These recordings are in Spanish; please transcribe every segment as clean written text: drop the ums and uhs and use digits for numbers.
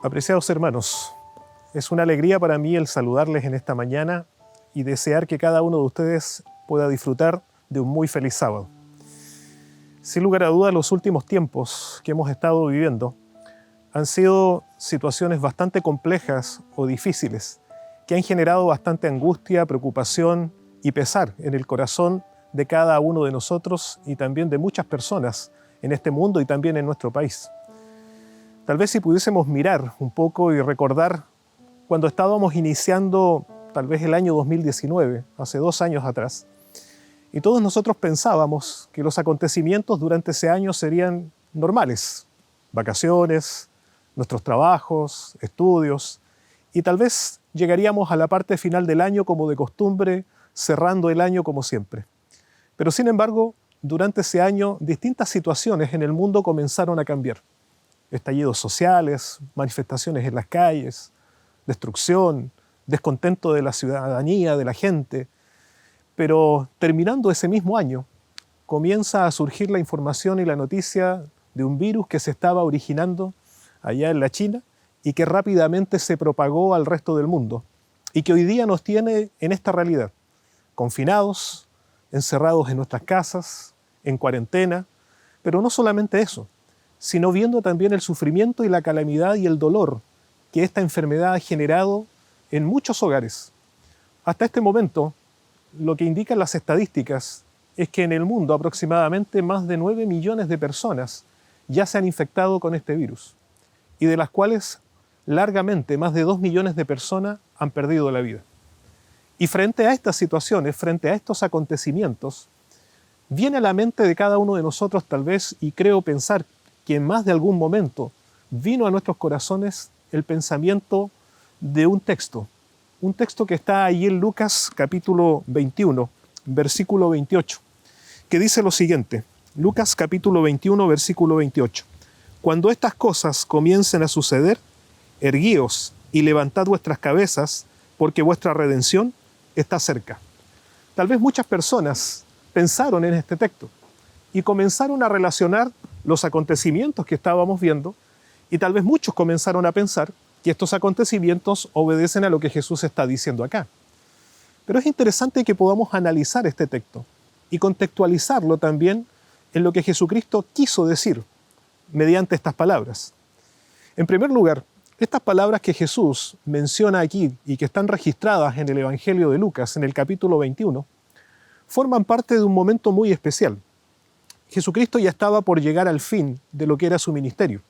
Apreciados hermanos, es una alegría para mí el saludarles en esta mañana y desear que cada uno de ustedes pueda disfrutar de un muy feliz sábado. Sin lugar a dudas, los últimos tiempos que hemos estado viviendo han sido situaciones bastante complejas o difíciles que han generado bastante angustia, preocupación y pesar en el corazón de cada uno de nosotros y también de muchas personas en este mundo y también en nuestro país. Tal vez si pudiésemos mirar un poco y recordar cuando estábamos iniciando tal vez el año 2019, hace 2 años atrás, y todos nosotros pensábamos que los acontecimientos durante ese año serían normales, vacaciones, nuestros trabajos, estudios, y tal vez llegaríamos a la parte final del año como de costumbre, cerrando el año como siempre. Pero sin embargo, durante ese año, distintas situaciones en el mundo comenzaron a cambiar. Estallidos sociales, manifestaciones en las calles, destrucción, descontento de la ciudadanía, de la gente. Pero terminando ese mismo año, comienza a surgir la información y la noticia de un virus que se estaba originando allá en la China y que rápidamente se propagó al resto del mundo y que hoy día nos tiene en esta realidad, confinados, encerrados en nuestras casas, en cuarentena, pero no solamente eso, sino viendo también el sufrimiento y la calamidad y el dolor que esta enfermedad ha generado en muchos hogares. Hasta este momento, lo que indican las estadísticas es que en el mundo aproximadamente más de 9 millones de personas ya se han infectado con este virus, y de las cuales largamente más de 2 millones de personas han perdido la vida. Y frente a estas situaciones, frente a estos acontecimientos, viene a la mente de cada uno de nosotros tal vez, y creo pensar que en más de algún momento vino a nuestros corazones el pensamiento de un texto que está ahí en Lucas capítulo 21, versículo 28, que dice lo siguiente, Lucas capítulo 21, versículo 28. Cuando estas cosas comiencen a suceder, erguíos y levantad vuestras cabezas, porque vuestra redención está cerca. Tal vez muchas personas pensaron en este texto y comenzaron a relacionar los acontecimientos que estábamos viendo, y tal vez muchos comenzaron a pensar que estos acontecimientos obedecen a lo que Jesús está diciendo acá. Pero es interesante que podamos analizar este texto y contextualizarlo también en lo que Jesucristo quiso decir mediante estas palabras. En primer lugar, estas palabras que Jesús menciona aquí y que están registradas en el Evangelio de Lucas, en el capítulo 21, forman parte de un momento muy especial. Jesucristo ya estaba por llegar al fin de lo que era su ministerio.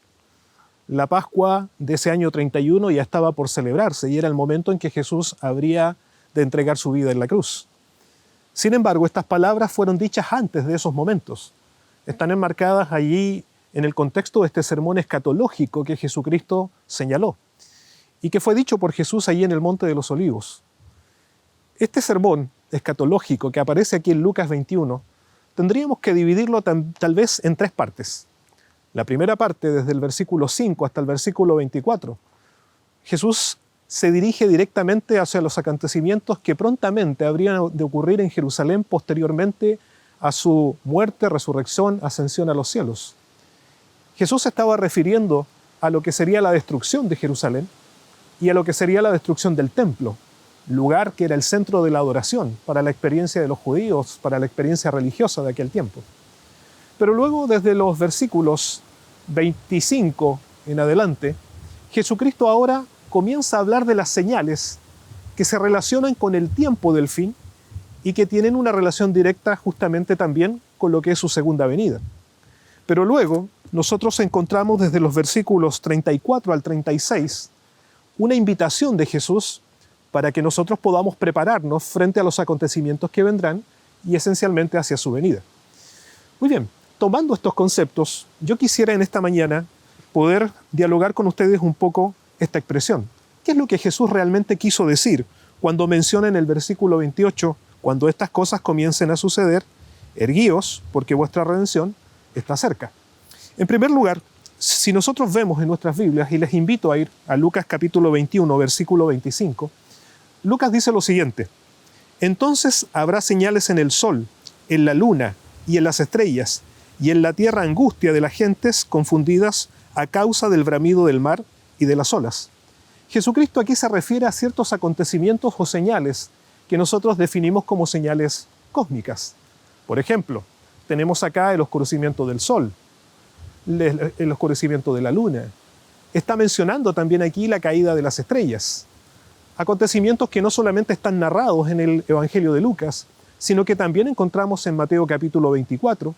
La Pascua de ese año 31 ya estaba por celebrarse y era el momento en que Jesús habría de entregar su vida en la cruz. Sin embargo, estas palabras fueron dichas antes de esos momentos. Están enmarcadas allí en el contexto de este sermón escatológico que Jesucristo señaló y que fue dicho por Jesús allí en el Monte de los Olivos. Este sermón escatológico que aparece aquí en Lucas 21, tendríamos que dividirlo tal vez en 3 partes. La primera parte, desde el versículo 5 hasta el versículo 24, Jesús se dirige directamente hacia los acontecimientos que prontamente habrían de ocurrir en Jerusalén posteriormente a su muerte, resurrección, ascensión a los cielos. Jesús se estaba refiriendo a lo que sería la destrucción de Jerusalén y a lo que sería la destrucción del templo, lugar que era el centro de la adoración para la experiencia de los judíos, para la experiencia religiosa de aquel tiempo. Pero luego, desde los versículos 25 en adelante, Jesucristo ahora comienza a hablar de las señales que se relacionan con el tiempo del fin y que tienen una relación directa justamente también con lo que es su segunda venida. Pero luego, nosotros encontramos desde los versículos 34 al 36 una invitación de Jesús para que nosotros podamos prepararnos frente a los acontecimientos que vendrán y esencialmente hacia su venida. Muy bien, tomando estos conceptos, yo quisiera en esta mañana poder dialogar con ustedes un poco esta expresión. ¿Qué es lo que Jesús realmente quiso decir cuando menciona en el versículo 28, cuando estas cosas comiencen a suceder, erguíos, porque vuestra redención está cerca? En primer lugar, si nosotros vemos en nuestras Biblias, y les invito a ir a Lucas capítulo 21, versículo 25, Lucas dice lo siguiente: entonces habrá señales en el sol, en la luna y en las estrellas, y en la tierra angustia de las gentes confundidas a causa del bramido del mar y de las olas. Jesucristo aquí se refiere a ciertos acontecimientos o señales que nosotros definimos como señales cósmicas. Por ejemplo, tenemos acá el oscurecimiento del sol, el oscurecimiento de la luna. Está mencionando también aquí la caída de las estrellas. Acontecimientos que no solamente están narrados en el Evangelio de Lucas, sino que también encontramos en Mateo capítulo 24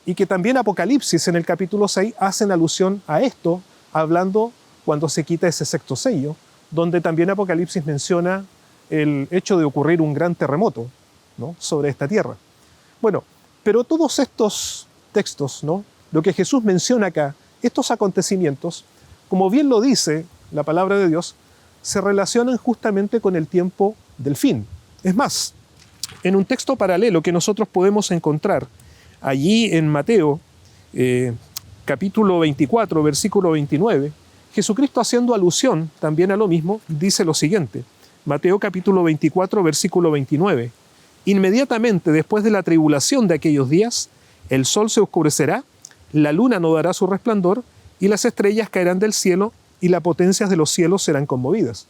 y que también Apocalipsis en el capítulo 6 hacen alusión a esto, hablando cuando se quita ese sexto sello, donde también Apocalipsis menciona el hecho de ocurrir un gran terremoto, ¿no?, sobre esta tierra. Bueno, pero todos estos textos, ¿no?, lo que Jesús menciona acá, estos acontecimientos, como bien lo dice la palabra de Dios, se relacionan justamente con el tiempo del fin. Es más, en un texto paralelo que nosotros podemos encontrar allí en Mateo, capítulo 24, versículo 29, Jesucristo, haciendo alusión también a lo mismo, dice lo siguiente. Mateo capítulo 24, versículo 29. Inmediatamente después de la tribulación de aquellos días, el sol se oscurecerá, la luna no dará su resplandor, y las estrellas caerán del cielo, y las potencias de los cielos serán conmovidas.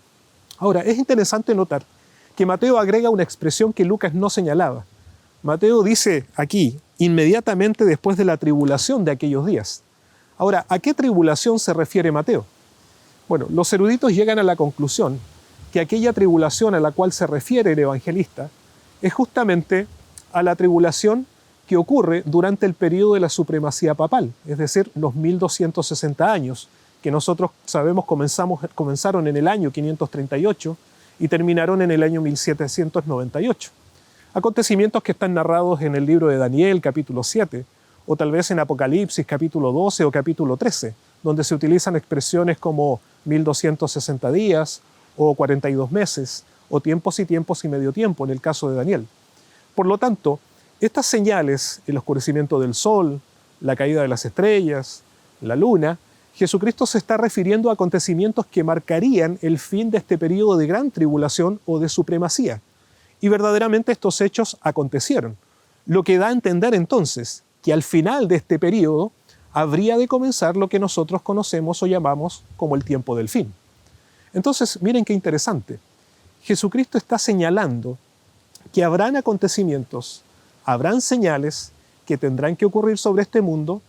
Ahora, es interesante notar que Mateo agrega una expresión que Lucas no señalaba. Mateo dice aquí, inmediatamente después de la tribulación de aquellos días. Ahora, ¿a qué tribulación se refiere Mateo? Bueno, los eruditos llegan a la conclusión que aquella tribulación a la cual se refiere el evangelista es justamente a la tribulación que ocurre durante el periodo de la supremacía papal, es decir, los 1260 años, que nosotros sabemos comenzaron en el año 538 y terminaron en el año 1798. Acontecimientos que están narrados en el libro de Daniel, capítulo 7, o tal vez en Apocalipsis, capítulo 12 o capítulo 13, donde se utilizan expresiones como 1260 días o 42 meses, o tiempos y tiempos y medio tiempo en el caso de Daniel. Por lo tanto, estas señales, el oscurecimiento del sol, la caída de las estrellas, la luna, Jesucristo se está refiriendo a acontecimientos que marcarían el fin de este periodo de gran tribulación o de supremacía. Y verdaderamente estos hechos acontecieron, lo que da a entender entonces que al final de este periodo habría de comenzar lo que nosotros conocemos o llamamos como el tiempo del fin. Entonces, miren qué interesante. Jesucristo está señalando que habrán acontecimientos, habrán señales que tendrán que ocurrir sobre este mundo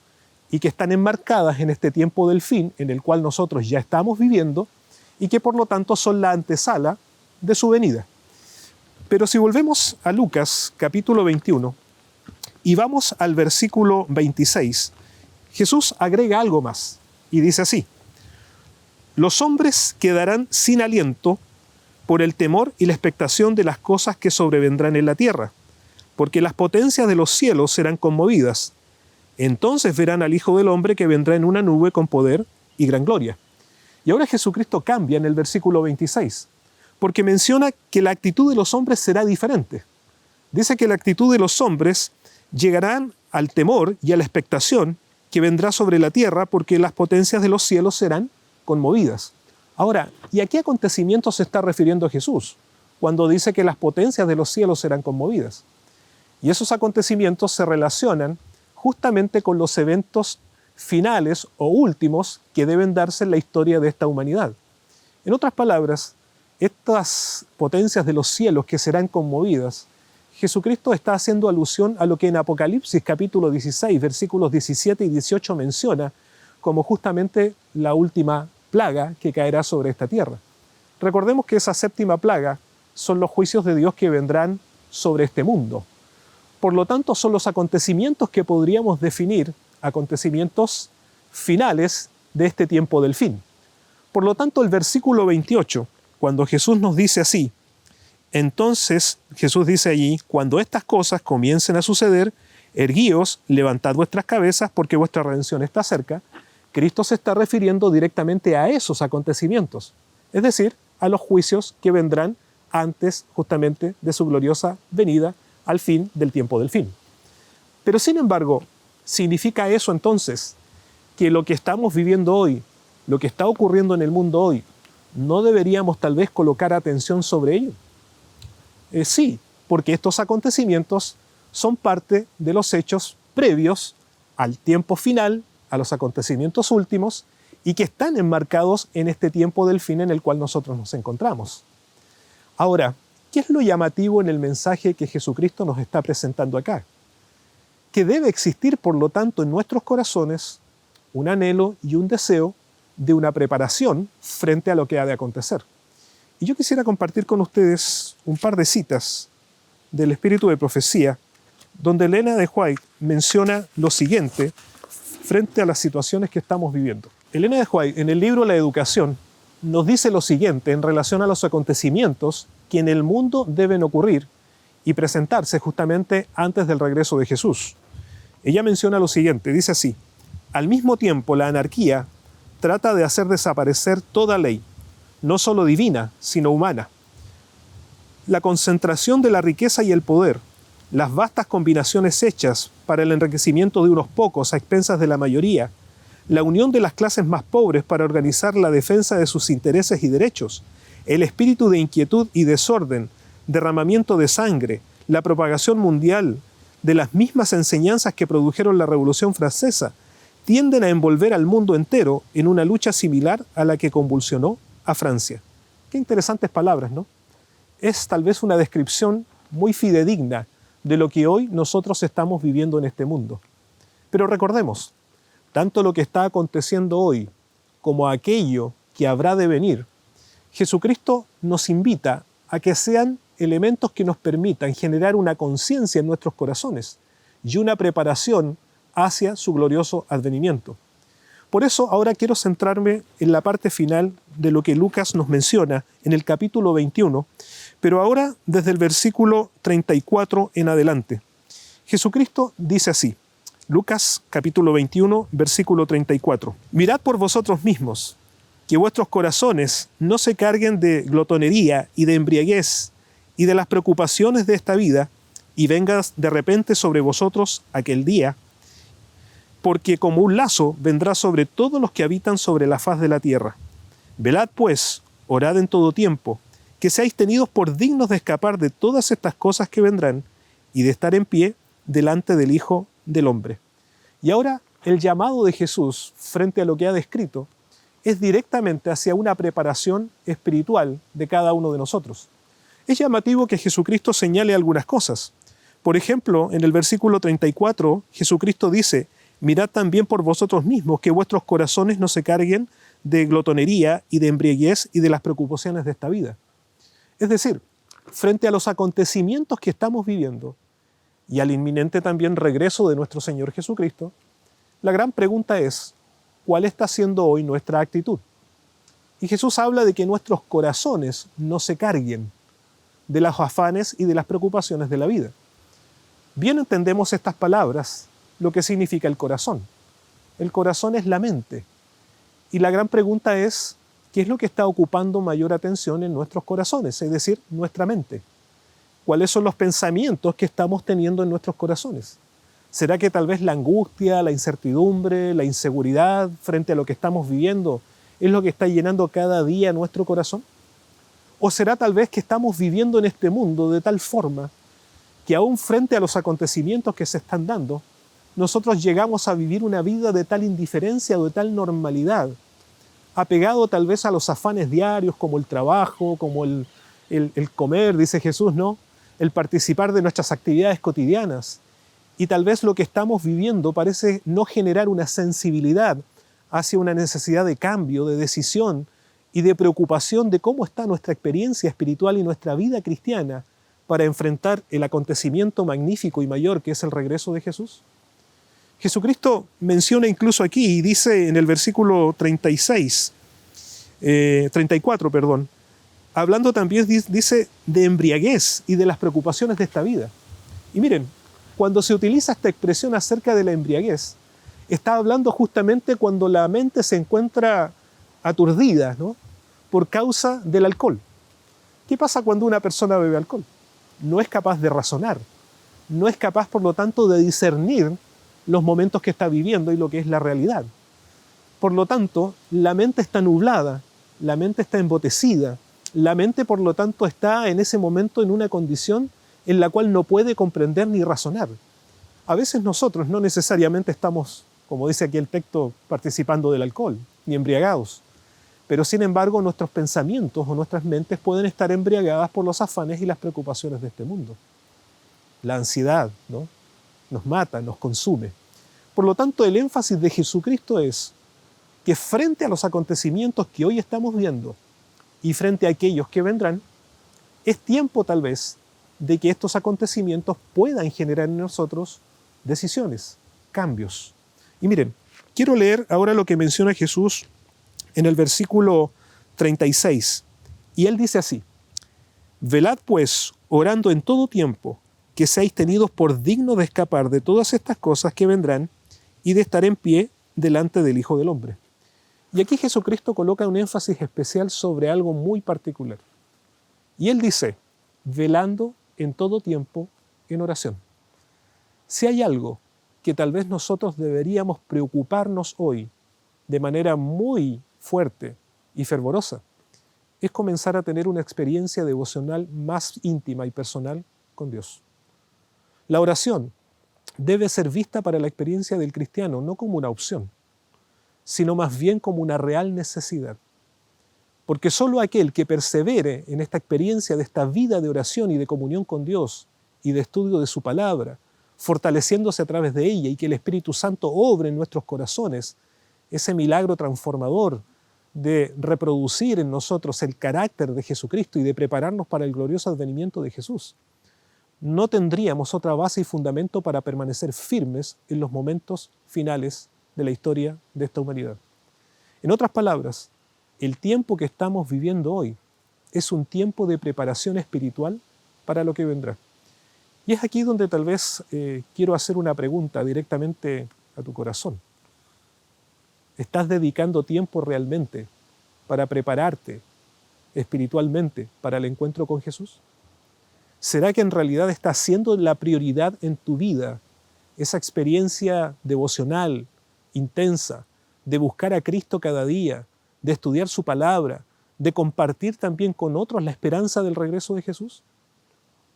y que están enmarcadas en este tiempo del fin en el cual nosotros ya estamos viviendo y que por lo tanto son la antesala de su venida. Pero si volvemos a Lucas capítulo 21 y vamos al versículo 26, Jesús agrega algo más y dice así: los hombres quedarán sin aliento por el temor y la expectación de las cosas que sobrevendrán en la tierra, porque las potencias de los cielos serán conmovidas. Entonces verán al Hijo del Hombre que vendrá en una nube con poder y gran gloria. Y ahora Jesucristo cambia en el versículo 26, porque menciona que la actitud de los hombres será diferente. Dice que la actitud de los hombres llegarán al temor y a la expectación que vendrá sobre la tierra, porque las potencias de los cielos serán conmovidas. Ahora, ¿y a qué acontecimientos se está refiriendo Jesús cuando dice que las potencias de los cielos serán conmovidas? Y esos acontecimientos se relacionan justamente con los eventos finales o últimos que deben darse en la historia de esta humanidad. En otras palabras, estas potencias de los cielos que serán conmovidas, Jesucristo está haciendo alusión a lo que en Apocalipsis capítulo 16, versículos 17 y 18 menciona como justamente la última plaga que caerá sobre esta tierra. Recordemos que esa séptima plaga son los juicios de Dios que vendrán sobre este mundo. Por lo tanto, son los acontecimientos que podríamos definir acontecimientos finales de este tiempo del fin. Por lo tanto, el versículo 28, cuando Jesús nos dice así, entonces Jesús dice allí, cuando estas cosas comiencen a suceder, erguíos, levantad vuestras cabezas porque vuestra redención está cerca. Cristo se está refiriendo directamente a esos acontecimientos, es decir, a los juicios que vendrán antes justamente de su gloriosa venida al fin del tiempo del fin. Pero sin embargo, ¿significa eso entonces que lo que estamos viviendo hoy, lo que está ocurriendo en el mundo hoy, no deberíamos tal vez colocar atención sobre ello? Sí, porque estos acontecimientos son parte de los hechos previos al tiempo final, a los acontecimientos últimos, y que están enmarcados en este tiempo del fin en el cual nosotros nos encontramos. Ahora, ¿qué es lo llamativo en el mensaje que Jesucristo nos está presentando acá? Que debe existir, por lo tanto, en nuestros corazones un anhelo y un deseo de una preparación frente a lo que ha de acontecer. Y yo quisiera compartir con ustedes un par de citas del Espíritu de Profecía, donde Elena de White menciona lo siguiente frente a las situaciones que estamos viviendo. Elena de White, en el libro La Educación, nos dice lo siguiente en relación a los acontecimientos que en el mundo deben ocurrir y presentarse justamente antes del regreso de Jesús. Ella menciona lo siguiente, dice así: al mismo tiempo la anarquía trata de hacer desaparecer toda ley, no solo divina, sino humana. La concentración de la riqueza y el poder, las vastas combinaciones hechas para el enriquecimiento de unos pocos a expensas de la mayoría, la unión de las clases más pobres para organizar la defensa de sus intereses y derechos, el espíritu de inquietud y desorden, derramamiento de sangre, la propagación mundial de las mismas enseñanzas que produjeron la Revolución Francesa, tienden a envolver al mundo entero en una lucha similar a la que convulsionó a Francia. Qué interesantes palabras, ¿no? Es tal vez una descripción muy fidedigna de lo que hoy nosotros estamos viviendo en este mundo. Pero recordemos, tanto lo que está aconteciendo hoy como aquello que habrá de venir, Jesucristo nos invita a que sean elementos que nos permitan generar una conciencia en nuestros corazones y una preparación hacia su glorioso advenimiento. Por eso ahora quiero centrarme en la parte final de lo que Lucas nos menciona en el capítulo 21, pero ahora desde el versículo 34 en adelante. Jesucristo dice así, Lucas capítulo 21, versículo 34. Mirad por vosotros mismos, que vuestros corazones no se carguen de glotonería y de embriaguez y de las preocupaciones de esta vida, y venga de repente sobre vosotros aquel día, porque como un lazo vendrá sobre todos los que habitan sobre la faz de la tierra. Velad pues, orad en todo tiempo, que seáis tenidos por dignos de escapar de todas estas cosas que vendrán y de estar en pie delante del Hijo del Hombre. Y ahora el llamado de Jesús frente a lo que ha descrito es directamente hacia una preparación espiritual de cada uno de nosotros. Es llamativo que Jesucristo señale algunas cosas. Por ejemplo, en el versículo 34, Jesucristo dice: mirad también por vosotros mismos que vuestros corazones no se carguen de glotonería y de embriaguez y de las preocupaciones de esta vida. Es decir, frente a los acontecimientos que estamos viviendo y al inminente también regreso de nuestro Señor Jesucristo, la gran pregunta es, ¿cuál está siendo hoy nuestra actitud? Y Jesús habla de que nuestros corazones no se carguen de los afanes y de las preocupaciones de la vida. Bien entendemos estas palabras, lo que significa el corazón. El corazón es la mente. Y la gran pregunta es, ¿qué es lo que está ocupando mayor atención en nuestros corazones? Es decir, nuestra mente. ¿Cuáles son los pensamientos que estamos teniendo en nuestros corazones? ¿Será que tal vez la angustia, la incertidumbre, la inseguridad frente a lo que estamos viviendo es lo que está llenando cada día nuestro corazón? ¿O será tal vez que estamos viviendo en este mundo de tal forma que aún frente a los acontecimientos que se están dando, nosotros llegamos a vivir una vida de tal indiferencia o de tal normalidad, apegado tal vez a los afanes diarios como el trabajo, como el comer, dice Jesús, ¿no? El participar de nuestras actividades cotidianas. Y tal vez lo que estamos viviendo parece no generar una sensibilidad hacia una necesidad de cambio, de decisión y de preocupación de cómo está nuestra experiencia espiritual y nuestra vida cristiana para enfrentar el acontecimiento magnífico y mayor que es el regreso de Jesús. Jesucristo menciona incluso aquí y dice en el versículo 34, hablando también dice de embriaguez y de las preocupaciones de esta vida. Y miren, cuando se utiliza esta expresión acerca de la embriaguez, está hablando justamente cuando la mente se encuentra aturdida, ¿no? Por causa del alcohol. ¿Qué pasa cuando una persona bebe alcohol? No es capaz de razonar, no es capaz, por lo tanto, de discernir los momentos que está viviendo y lo que es la realidad. Por lo tanto, la mente está nublada, la mente está embotecida, la mente, por lo tanto, está en ese momento en una condición en la cual no puede comprender ni razonar. A veces nosotros no necesariamente estamos, como dice aquí el texto, participando del alcohol. ni embriagados. Pero sin embargo nuestros pensamientos o nuestras mentes pueden estar embriagadas por los afanes y las preocupaciones de este mundo. La ansiedad, ¿no?, nos mata, nos consume. Por lo tanto, el énfasis de Jesucristo es que frente a los acontecimientos que hoy estamos viendo y frente a aquellos que vendrán, es tiempo tal vez de que estos acontecimientos puedan generar en nosotros decisiones, cambios. Y miren, quiero leer ahora lo que menciona Jesús en el versículo 36. Y él dice así: velad pues, orando en todo tiempo, que seáis tenidos por dignos de escapar de todas estas cosas que vendrán y de estar en pie delante del Hijo del Hombre. Y aquí Jesucristo coloca un énfasis especial sobre algo muy particular. Y él dice, velando en todo tiempo en oración. Si hay algo que tal vez nosotros deberíamos preocuparnos hoy de manera muy fuerte y fervorosa, es comenzar a tener una experiencia devocional más íntima y personal con Dios. La oración debe ser vista para la experiencia del cristiano no como una opción, sino más bien como una real necesidad. Porque solo aquel que persevere en esta experiencia de esta vida de oración y de comunión con Dios y de estudio de su palabra, fortaleciéndose a través de ella y que el Espíritu Santo obre en nuestros corazones ese milagro transformador de reproducir en nosotros el carácter de Jesucristo y de prepararnos para el glorioso advenimiento de Jesús, no tendríamos otra base y fundamento para permanecer firmes en los momentos finales de la historia de esta humanidad. En otras palabras, el tiempo que estamos viviendo hoy es un tiempo de preparación espiritual para lo que vendrá. Y es aquí donde tal vez quiero hacer una pregunta directamente a tu corazón. ¿Estás dedicando tiempo realmente para prepararte espiritualmente para el encuentro con Jesús? ¿Será que en realidad está siendo la prioridad en tu vida esa experiencia devocional, intensa, de buscar a Cristo cada día, de estudiar su palabra, de compartir también con otros la esperanza del regreso de Jesús?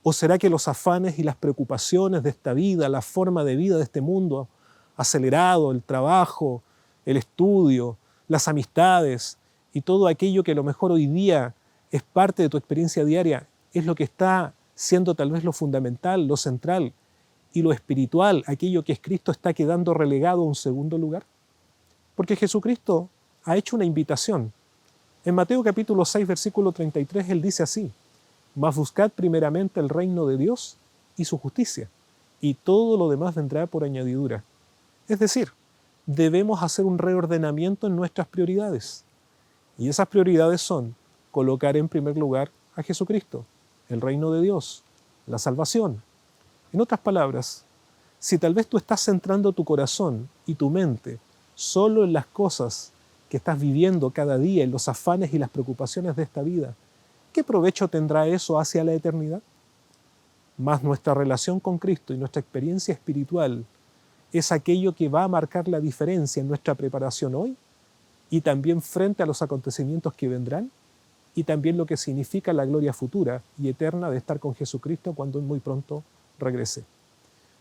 ¿O será que los afanes y las preocupaciones de esta vida, la forma de vida de este mundo acelerado, el trabajo, el estudio, las amistades y todo aquello que a lo mejor hoy día es parte de tu experiencia diaria, es lo que está siendo tal vez lo fundamental, lo central, y lo espiritual, aquello que es Cristo, está quedando relegado a un segundo lugar? Porque Jesucristo ha hecho una invitación. En Mateo capítulo 6, versículo 33, Él dice así: mas buscad primeramente el reino de Dios y su justicia, y todo lo demás vendrá por añadidura. Es decir, debemos hacer un reordenamiento en nuestras prioridades. Y esas prioridades son colocar en primer lugar a Jesucristo, el reino de Dios, la salvación. En otras palabras, si tal vez tú estás centrando tu corazón y tu mente solo en las cosas que estás viviendo cada día, en los afanes y las preocupaciones de esta vida, ¿qué provecho tendrá eso hacia la eternidad? Mas nuestra relación con Cristo y nuestra experiencia espiritual es aquello que va a marcar la diferencia en nuestra preparación hoy y también frente a los acontecimientos que vendrán, y también lo que significa la gloria futura y eterna de estar con Jesucristo cuando muy pronto regrese.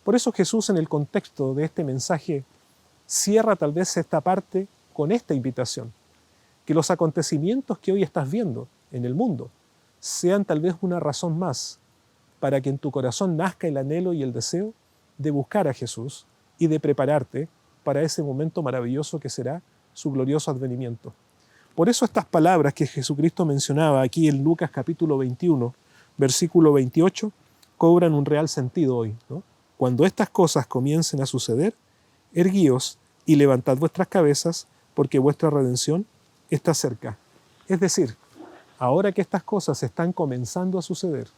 Por eso Jesús, en el contexto de este mensaje, cierra tal vez esta parte con esta invitación: que los acontecimientos que hoy estás viendo en el mundo sean tal vez una razón más para que en tu corazón nazca el anhelo y el deseo de buscar a Jesús y de prepararte para ese momento maravilloso que será su glorioso advenimiento. Por eso estas palabras que Jesucristo mencionaba aquí en Lucas capítulo 21, versículo 28, cobran un real sentido hoy, ¿no? Cuando estas cosas comiencen a suceder, erguíos y levantad vuestras cabezas, porque vuestra redención está cerca. Es decir, ahora que estas cosas están comenzando a suceder,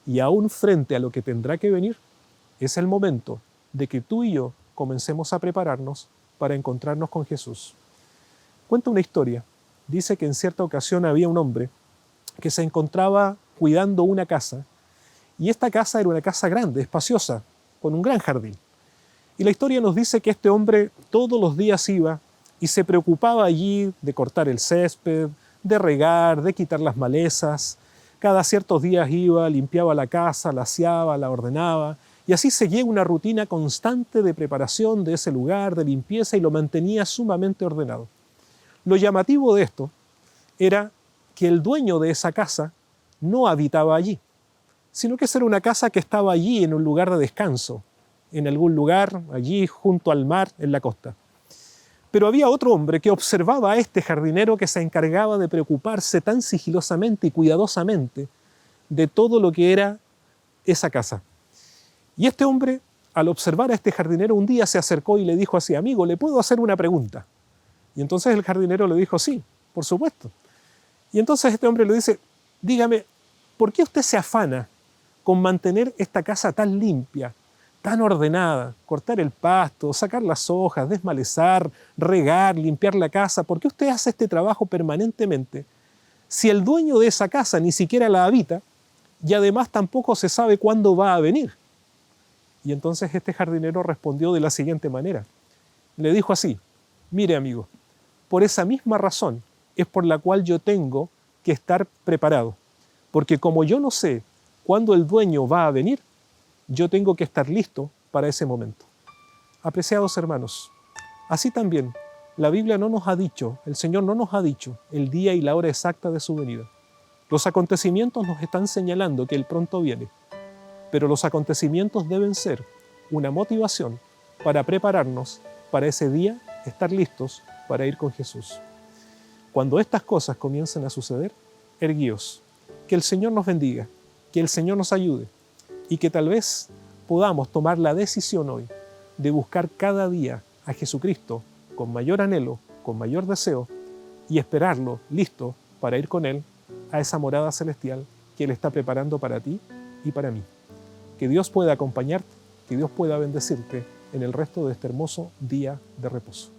y aún frente a lo que tendrá que venir, es el momento de que tú y yo comencemos a prepararnos para encontrarnos con Jesús. Cuenta una historia. Dice que en cierta ocasión había un hombre que se encontraba cuidando una casa, y esta casa era una casa grande, espaciosa, con un gran jardín. Y la historia nos dice que este hombre todos los días iba y se preocupaba allí de cortar el césped, de regar, de quitar las malezas. Cada ciertos días iba, limpiaba la casa, la aseaba, la ordenaba, y así seguía una rutina constante de preparación de ese lugar, de limpieza, y lo mantenía sumamente ordenado. Lo llamativo de esto era que el dueño de esa casa no habitaba allí, sino que esa era una casa que estaba allí en un lugar de descanso, en algún lugar allí junto al mar, en la costa. Pero había otro hombre que observaba a este jardinero que se encargaba de preocuparse tan sigilosamente y cuidadosamente de todo lo que era esa casa. Y este hombre, al observar a este jardinero, un día se acercó y le dijo así: amigo, ¿le puedo hacer una pregunta? Y entonces el jardinero le dijo: sí, por supuesto. Y entonces este hombre le dice: dígame, ¿por qué usted se afana con mantener esta casa tan limpia, tan ordenada, cortar el pasto, sacar las hojas, desmalezar, regar, limpiar la casa? ¿Por qué usted hace este trabajo permanentemente si el dueño de esa casa ni siquiera la habita y además tampoco se sabe cuándo va a venir? Y entonces este jardinero respondió de la siguiente manera. Le dijo así: mire, amigo, por esa misma razón es por la cual yo tengo que estar preparado, porque como yo no sé cuándo el dueño va a venir, yo tengo que estar listo para ese momento. Apreciados hermanos, así también la Biblia no nos ha dicho, el Señor no nos ha dicho el día y la hora exacta de su venida. Los acontecimientos nos están señalando que Él pronto viene, pero los acontecimientos deben ser una motivación para prepararnos para ese día, estar listos para ir con Jesús. Cuando estas cosas comiencen a suceder, erguíos. Que el Señor nos bendiga, que el Señor nos ayude y que tal vez podamos tomar la decisión hoy de buscar cada día a Jesucristo con mayor anhelo, con mayor deseo y esperarlo listo para ir con Él a esa morada celestial que Él está preparando para ti y para mí. Que Dios pueda acompañarte, que Dios pueda bendecirte en el resto de este hermoso día de reposo.